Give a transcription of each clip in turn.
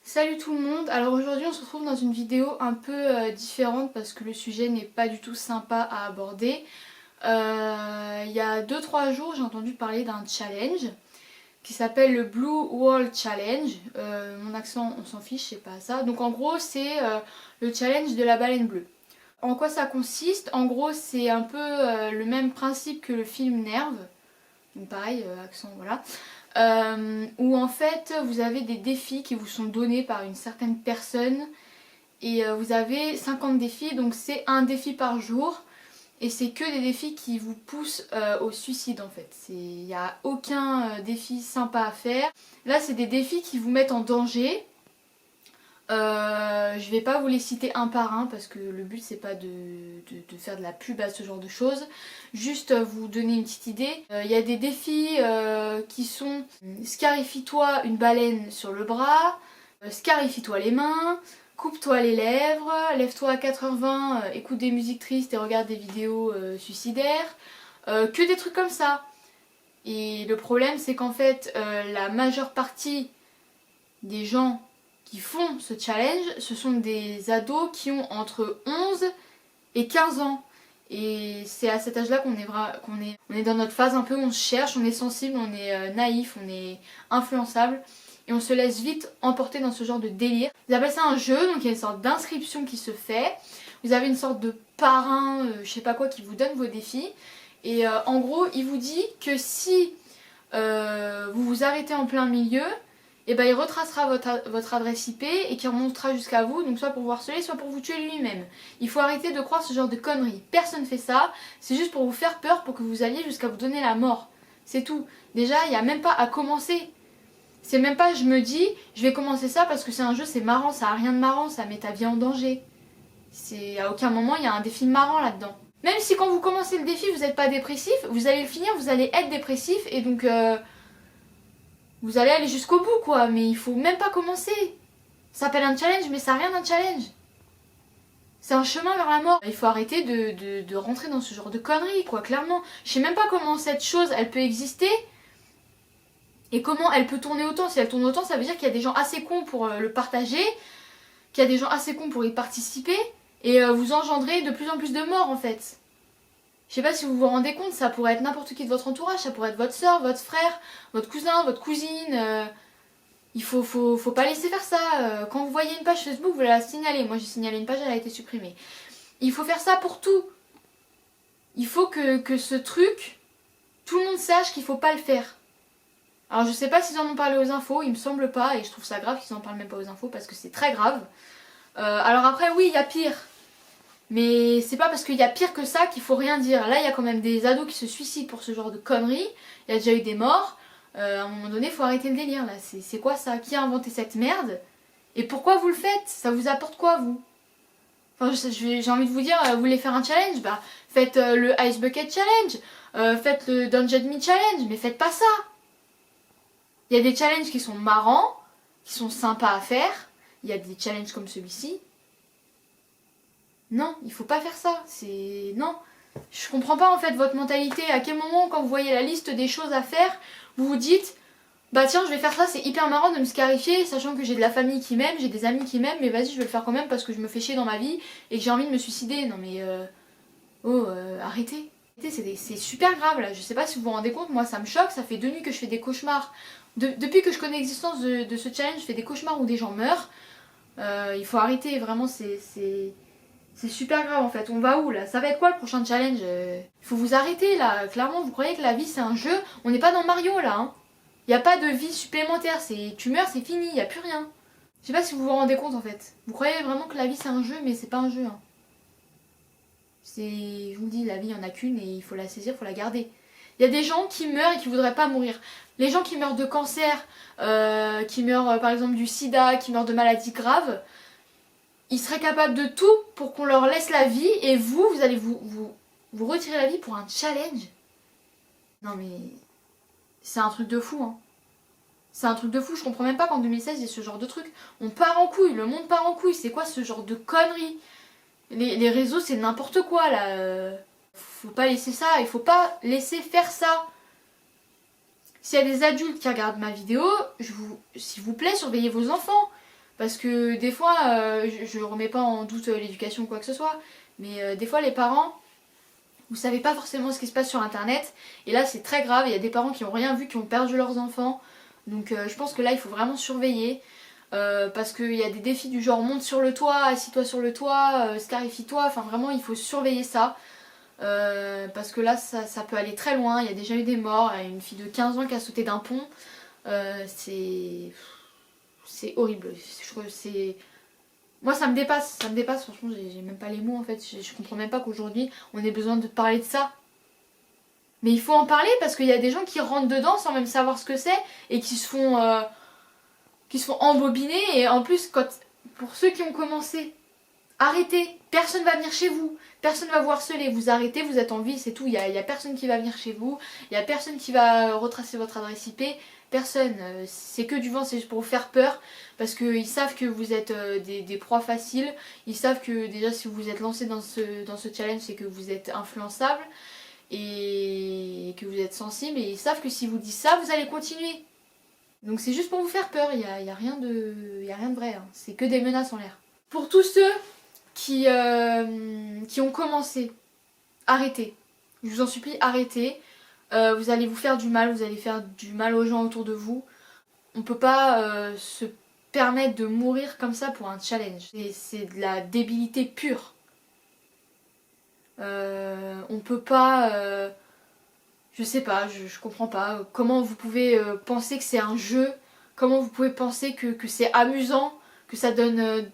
Salut tout le monde, alors aujourd'hui on se retrouve dans une vidéo un peu différente parce que le sujet n'est pas du tout sympa à aborder. Il y a 2-3 jours j'ai entendu parler d'un challenge qui s'appelle le Blue Wall Challenge. Mon accent on s'en fiche, c'est pas ça. Donc en gros c'est le challenge de la baleine bleue. En quoi ça consiste? En gros c'est un peu le même principe que le film Nerve. Donc pareil, accent voilà. Où en fait vous avez des défis qui vous sont donnés par une certaine personne et vous avez 50 défis, donc c'est un défi par jour et c'est que des défis qui vous poussent au suicide en fait. Il n'y a aucun défi sympa à faire. Là c'est des défis qui vous mettent en danger. Je vais pas vous les citer un par un parce que le but c'est pas de faire de la pub à ce genre de choses. Juste vous donner une petite idée. Il y a des défis qui sont scarifie-toi une baleine sur le bras, scarifie-toi les mains, coupe-toi les lèvres, lève-toi à 4h20, écoute des musiques tristes et regarde des vidéos suicidaires. Que des trucs comme ça. Et le problème c'est qu'en fait la majeure partie des gens qui font ce challenge, ce sont des ados qui ont entre 11 et 15 ans. Et c'est à cet âge-là qu'on est dans notre phase un peu où on se cherche, on est sensible, on est naïf, on est influençable. Et on se laisse vite emporter dans ce genre de délire. Ils appellent ça un jeu, donc il y a une sorte d'inscription qui se fait. Vous avez une sorte de parrain, je sais pas quoi, qui vous donne vos défis. Et en gros, il vous dit que si vous vous arrêtez en plein milieu, et ben il retracera votre adresse IP et qui remontera jusqu'à vous, donc soit pour vous harceler, soit pour vous tuer lui-même. Il faut arrêter de croire ce genre de conneries. Personne fait ça, c'est juste pour vous faire peur, pour que vous alliez jusqu'à vous donner la mort. C'est tout. Déjà, il n'y a même pas à commencer. C'est même pas je me dis, je vais commencer ça parce que c'est un jeu, c'est marrant, ça a rien de marrant, ça met ta vie en danger. À aucun moment il y a un défi marrant là-dedans. Même si quand vous commencez le défi, vous n'êtes pas dépressif, vous allez le finir, vous allez être dépressif et donc... vous allez aller jusqu'au bout quoi, mais il faut même pas commencer. Ça s'appelle un challenge, mais ça n'a rien d'un challenge. C'est un chemin vers la mort. Il faut arrêter de rentrer dans ce genre de conneries quoi, clairement. Je sais même pas comment cette chose, elle peut exister. Et comment elle peut tourner autant. Si elle tourne autant, ça veut dire qu'il y a des gens assez cons pour le partager. Qu'il y a des gens assez cons pour y participer. Et vous engendrez de plus en plus de morts en fait. Je sais pas si vous vous rendez compte, ça pourrait être n'importe qui de votre entourage, ça pourrait être votre soeur, votre frère, votre cousin, votre cousine. Il faut pas laisser faire ça. Quand vous voyez une page Facebook, vous la signalez. Moi j'ai signalé une page, elle a été supprimée. Il faut faire ça pour tout. Il faut que ce truc, tout le monde sache qu'il faut pas le faire. Alors je sais pas s'ils en ont parlé aux infos, il me semble pas, et je trouve ça grave qu'ils en parlent même pas aux infos parce que c'est très grave. Alors après oui, il y a pire. Mais c'est pas parce qu'il y a pire que ça qu'il faut rien dire. Là, il y a quand même des ados qui se suicident pour ce genre de conneries. Il y a déjà eu des morts. À un moment donné, il faut arrêter le délire là. C'est quoi ça? Qui a inventé cette merde? Et pourquoi vous le faites? Ça vous apporte quoi vous? Enfin, j'ai envie de vous dire, vous voulez faire un challenge? Bah, faites le Ice Bucket Challenge. Faites le Dungeon Me Challenge. Mais faites pas ça. Il y a des challenges qui sont marrants, qui sont sympas à faire. Il y a des challenges comme celui-ci. Non, il faut pas faire ça. Non. Je comprends pas en fait votre mentalité. À quel moment, quand vous voyez la liste des choses à faire, vous vous dites bah tiens, je vais faire ça, c'est hyper marrant de me scarifier, sachant que j'ai de la famille qui m'aime, j'ai des amis qui m'aiment, mais vas-y, je vais le faire quand même parce que je me fais chier dans ma vie et que j'ai envie de me suicider. Non mais arrêtez. C'est super grave là. Je sais pas si vous vous rendez compte, moi ça me choque, ça fait 2 nuits que je fais des cauchemars. Depuis que je connais l'existence de ce challenge, je fais des cauchemars où des gens meurent. Il faut arrêter, vraiment c'est super grave en fait. On va où là? Ça va être quoi le prochain challenge? Il faut vous arrêter là. Clairement, vous croyez que la vie c'est un jeu? On n'est pas dans Mario là. Hein. Il n'y a pas de vie supplémentaire. Tu meurs, c'est fini, il n'y a plus rien. Je sais pas si vous vous rendez compte en fait. Vous croyez vraiment que la vie c'est un jeu, mais c'est pas un jeu. Hein. Je vous dis, la vie il n'y en a qu'une et il faut la saisir, il faut la garder. Il y a des gens qui meurent et qui voudraient pas mourir. Les gens qui meurent de cancer, qui meurent par exemple du sida, qui meurent de maladies graves, ils seraient capables de tout pour qu'on leur laisse la vie et vous allez vous retirer la vie pour un challenge. Non mais c'est un truc de fou hein. C'est un truc de fou, je comprends même pas qu'en 2016 il y ait ce genre de truc. On part en couille, le monde part en couille, c'est quoi ce genre de conneries? Les réseaux c'est n'importe quoi là. Faut pas laisser ça, il faut pas laisser faire ça. S'il y a des adultes qui regardent ma vidéo, s'il vous plaît, surveillez vos enfants. Parce que des fois, je remets pas en doute l'éducation ou quoi que ce soit, mais des fois les parents, vous savez pas forcément ce qui se passe sur internet, et là c'est très grave, il y a des parents qui ont rien vu, qui ont perdu leurs enfants, donc je pense que là il faut vraiment surveiller, parce qu'il y a des défis du genre monte sur le toit, assis-toi sur le toit, scarifie-toi, enfin vraiment il faut surveiller ça. Parce que là ça peut aller très loin, il y a déjà eu des morts, il y a une fille de 15 ans qui a sauté d'un pont, c'est horrible, moi ça me dépasse, franchement j'ai même pas les mots en fait, je comprends même pas qu'aujourd'hui on ait besoin de parler de ça. Mais il faut en parler parce qu'il y a des gens qui rentrent dedans sans même savoir ce que c'est et qui se font embobiner, et en plus pour ceux qui ont commencé, arrêtez, personne va venir chez vous, personne va vous harceler, vous arrêtez, vous êtes en vie, c'est tout, il y a personne qui va venir chez vous, il y a personne qui va retracer votre adresse IP, personne, c'est que du vent, c'est juste pour vous faire peur, parce qu'ils savent que vous êtes des proies faciles, ils savent que déjà si vous vous êtes lancé dans ce challenge, c'est que vous êtes influençable, et que vous êtes sensible, et ils savent que si vous dites ça, vous allez continuer. Donc c'est juste pour vous faire peur, il y a rien de vrai, hein. C'est que des menaces en l'air. Pour tous ceux qui ont commencé, arrêtez. Je vous en supplie, arrêtez. Vous allez vous faire du mal, vous allez faire du mal aux gens autour de vous. On peut pas se permettre de mourir comme ça pour un challenge. C'est de la débilité pure. On peut pas... je sais pas, je comprends pas. Comment vous pouvez penser que c'est un jeu? Comment vous pouvez penser que c'est amusant? Que ça donne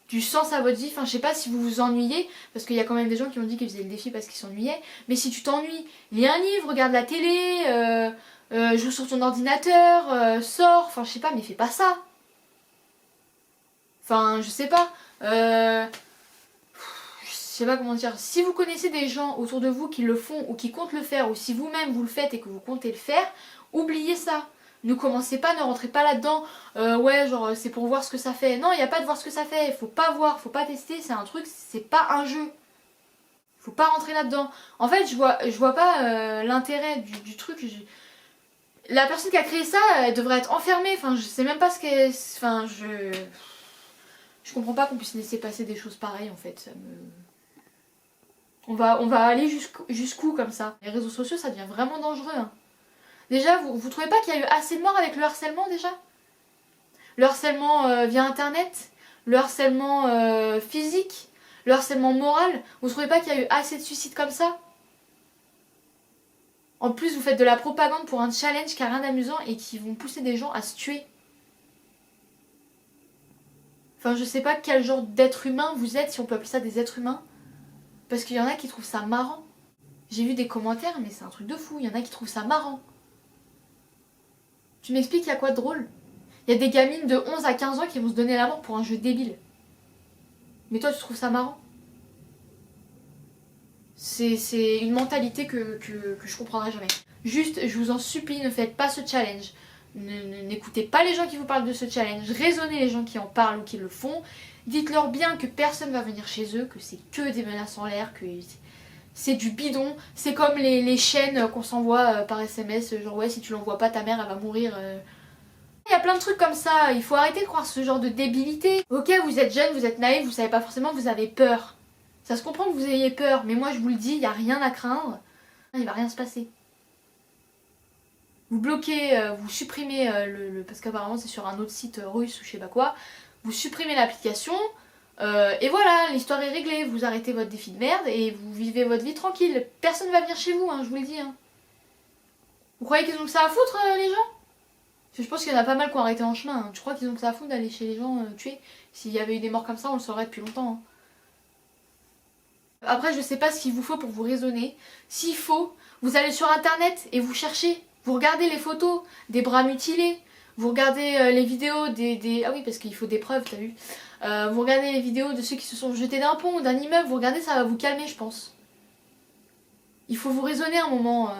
du sens à votre vie? Enfin, je sais pas si vous vous ennuyez, parce qu'il y a quand même des gens qui ont dit qu'ils faisaient le défi parce qu'ils s'ennuyaient. Mais si tu t'ennuies, lis un livre, regarde la télé, joue sur ton ordinateur, sors, enfin je sais pas, mais fais pas ça. Enfin, je sais pas. Je sais pas comment dire. Si vous connaissez des gens autour de vous qui le font ou qui comptent le faire, ou si vous-même vous le faites et que vous comptez le faire, oubliez ça. Ne commencez pas, ne rentrez pas là-dedans. Ouais, genre c'est pour voir ce que ça fait. Non, il n'y a pas de voir ce que ça fait. Faut pas voir, faut pas tester. C'est un truc, c'est pas un jeu. Faut pas rentrer là-dedans. En fait, je vois pas l'intérêt du truc. La personne qui a créé ça, elle devrait être enfermée. Enfin, je sais même pas ce qu'est. Enfin, je comprends pas qu'on puisse laisser passer des choses pareilles en fait. On va aller jusqu'où comme ça? Les réseaux sociaux, ça devient vraiment dangereux, hein. Déjà, vous trouvez pas qu'il y a eu assez de morts avec le harcèlement déjà? Le harcèlement via internet, le harcèlement physique, le harcèlement moral. Vous trouvez pas qu'il y a eu assez de suicides comme ça? En plus, vous faites de la propagande pour un challenge qui a rien d'amusant et qui vont pousser des gens à se tuer. Enfin, je sais pas quel genre d'être humain vous êtes, si on peut appeler ça des êtres humains. Parce qu'il y en a qui trouvent ça marrant. J'ai vu des commentaires, mais c'est un truc de fou. Il y en a qui trouvent ça marrant. Tu m'expliques, il y a quoi de drôle? Il y a des gamines de 11 à 15 ans qui vont se donner la mort pour un jeu débile. Mais toi, tu trouves ça marrant? C'est une mentalité que je comprendrai jamais. Juste, je vous en supplie, ne faites pas ce challenge. N'écoutez pas les gens qui vous parlent de ce challenge. Raisonnez les gens qui en parlent ou qui le font. Dites-leur bien que personne va venir chez eux, que c'est que des menaces en l'air, que c'est du bidon. C'est comme les chaînes qu'on s'envoie par SMS, genre ouais, si tu l'envoies pas, ta mère elle va mourir. Il y a plein de trucs comme ça, il faut arrêter de croire ce genre de débilité. Ok, vous êtes jeune, vous êtes naïf, vous savez pas forcément, vous avez peur. Ça se comprend que vous ayez peur, mais moi je vous le dis, il n'y a rien à craindre. Il va rien se passer. Vous bloquez, vous supprimez parce qu'apparemment c'est sur un autre site russe ou je sais pas quoi. Vous supprimez l'application, et voilà, l'histoire est réglée. Vous arrêtez votre défi de merde et vous vivez votre vie tranquille. Personne va venir chez vous, hein, je vous le dis. Hein. Vous croyez qu'ils ont que ça à foutre, les gens? Parce que je pense qu'il y en a pas mal qui ont arrêté en chemin. Hein. Tu crois qu'ils ont que ça à foutre d'aller chez les gens tuer? S'il y avait eu des morts comme ça, on le saurait depuis longtemps. Hein. Après, je sais pas ce qu'il vous faut pour vous raisonner. S'il faut, vous allez sur internet et vous cherchez. Vous regardez les photos des bras mutilés. Vous regardez les vidéos des... Ah oui, parce qu'il faut des preuves, t'as vu. Vous regardez les vidéos de ceux qui se sont jetés d'un pont ou d'un immeuble. Vous regardez, ça va vous calmer, je pense. Il faut vous raisonner un moment.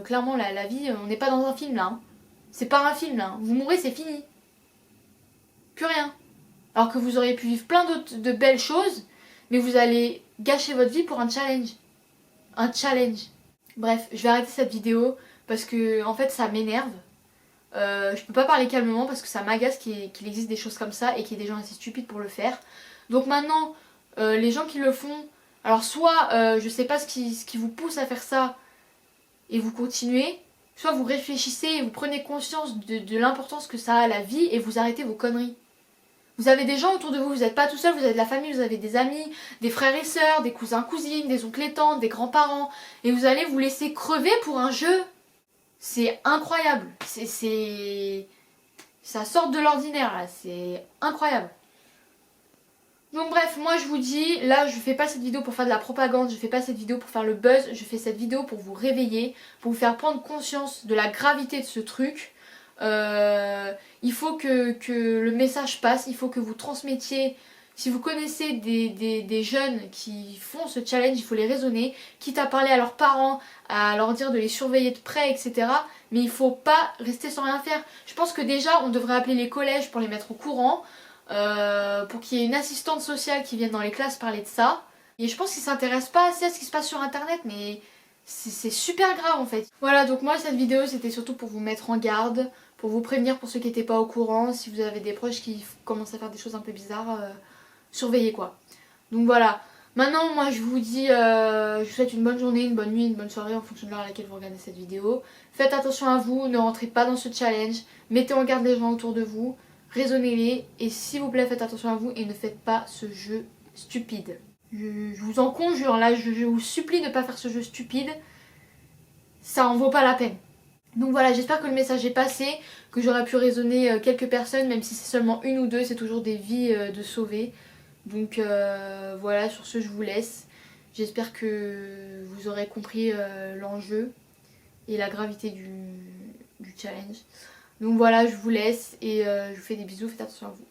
Clairement, la vie, on n'est pas dans un film, là. Hein. C'est pas un film, là. Vous mourrez, c'est fini. Plus rien. Alors que vous auriez pu vivre plein d'autres de belles choses, mais vous allez gâcher votre vie pour un challenge. Un challenge. Bref, je vais arrêter cette vidéo parce que en fait ça m'énerve. Je peux pas parler calmement parce que ça m'agace qu'il existe des choses comme ça et qu'il y ait des gens assez stupides pour le faire. Donc maintenant, les gens qui le font, alors soit je sais pas ce qui vous pousse à faire ça et vous continuez, soit vous réfléchissez et vous prenez conscience de l'importance que ça a à la vie et vous arrêtez vos conneries. Vous avez des gens autour de vous, vous n'êtes pas tout seul, vous avez de la famille, vous avez des amis, des frères et sœurs, des cousins, cousines, des oncles et tantes, des grands-parents, et vous allez vous laisser crever pour un jeu. C'est incroyable. Ça sort de l'ordinaire là, c'est incroyable. Donc bref, moi je vous dis, là je fais pas cette vidéo pour faire de la propagande, je fais pas cette vidéo pour faire le buzz, je fais cette vidéo pour vous réveiller, pour vous faire prendre conscience de la gravité de ce truc. Il faut que le message passe, il faut que vous transmettiez. Si vous connaissez des jeunes qui font ce challenge, il faut les raisonner, quitte à parler à leurs parents, à leur dire de les surveiller de près, etc. Mais il faut pas rester sans rien faire. Je pense que déjà on devrait appeler les collèges pour les mettre au courant, pour qu'il y ait une assistante sociale qui vienne dans les classes parler de ça. Et je pense qu'ils s'intéressent pas assez à ce qui se passe sur internet, mais c'est super grave en fait. Voilà, donc moi cette vidéo c'était surtout pour vous mettre en garde, pour vous prévenir pour ceux qui n'étaient pas au courant, si vous avez des proches qui commencent à faire des choses un peu bizarres, surveillez quoi. Donc voilà, maintenant moi je vous dis, je vous souhaite une bonne journée, une bonne nuit, une bonne soirée en fonction de l'heure à laquelle vous regardez cette vidéo. Faites attention à vous, ne rentrez pas dans ce challenge, mettez en garde les gens autour de vous, raisonnez-les et s'il vous plaît faites attention à vous et ne faites pas ce jeu stupide. Je vous en conjure, là je vous supplie de ne pas faire ce jeu stupide, ça en vaut pas la peine. Donc voilà, j'espère que le message est passé, que j'aurai pu raisonner quelques personnes, même si c'est seulement une ou deux, c'est toujours des vies de sauver. Donc voilà, sur ce je vous laisse. J'espère que vous aurez compris l'enjeu et la gravité du challenge. Donc voilà, je vous laisse et je vous fais des bisous, faites attention à vous.